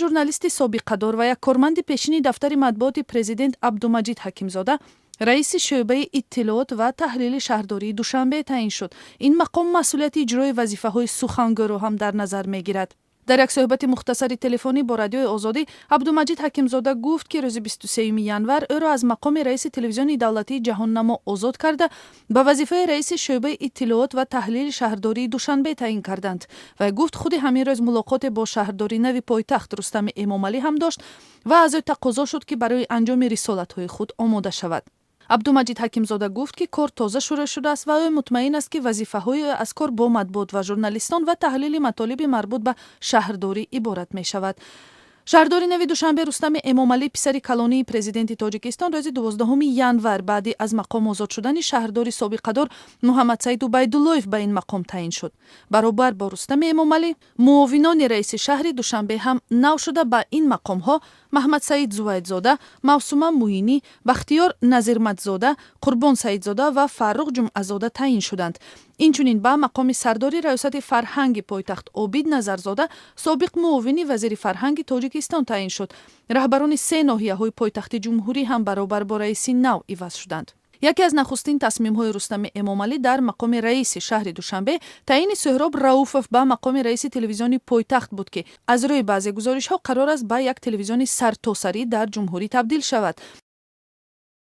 журналисти собиқадор ва як корманди пешини дафтари матбуоти президент Абдумаҷид Ҳакимзода раиси шӯъбаи иттилоот ва таҳлили шаҳрдории Душанбе таъин шуд. Ин мақом масъулияти иҷрои вазифаҳои сухангӯро ҳам дар назар мегирад. дар як суҳбати мухтасари телефонӣ бо радиои Озодӣ Абдумаҷид Ҳакимзода гуфт ки рӯзи 23 январ ӯро аз мақоми раиси телевизиони давлатии Ҷаҳоннамо озод карда ба вазифаи раиси шӯъбаи иттилоот ва таҳлили шаҳрдории Душанбе таъин карданд. Вай гуфт худи ҳамин рӯз мулоқоте бо шаҳрдори нави пойтахт Рустами Эмомалӣ ҳам дошт ва аз ӯ тақозо шуд ки барои анҷоми рисолатҳои худ омода шавад. Абдумаҷид Ҳакимзода гуфт ки кор тоза шурӯъ шудааст ва ӯ мутмаин аст ки вазифаҳои аз кор бо матбуот ва журналистон ва таҳлили матолиби марбут ба шаҳрдорӣ иборат мешавад. шаҳрдори нави Душанбе Рустами Эмомалӣ писари калонии президенти Тоҷикистон рӯзи 12 январ баъди аз мақом озод шудани шаҳрдори собиқадор Муҳаммадсаиду Байдуллоев ба ин мақом таъин шуд. баробар бо Рустами Эмомалӣ муовинони раиси шаҳри Душанбе ҳам нав шуда ба ин мақомҳо Маҳмадсаид Зувайдзода, Мавсума Муинӣ, Бахтиёр Назирматзода, Қурбон Саидзода ва Фаррух Ҷумъазода таъин шуданд. инчунин ба мақоми сардори раёсати фарҳанги пойтахт Обид Назарзода собиқ муовини вазири фарҳанги Тоҷикистон таъин шуд. раҳбарони се ноҳияҳои пойтахти ҷумҳурӣ ҳам баробар бо раиси нав иваз шуданд. яке аз нахустин тасмимҳои Рустами Эмомалӣ дар мақоми раиси шаҳри Душанбе таъини Сӯҳроб Рауфов ба мақоми раиси телевизиони пойтахт буд ки аз рӯи баъзе гузоришҳо қарор аст ба як телевизиони сартосарӣ дар ҷумҳурӣ табдил шавад.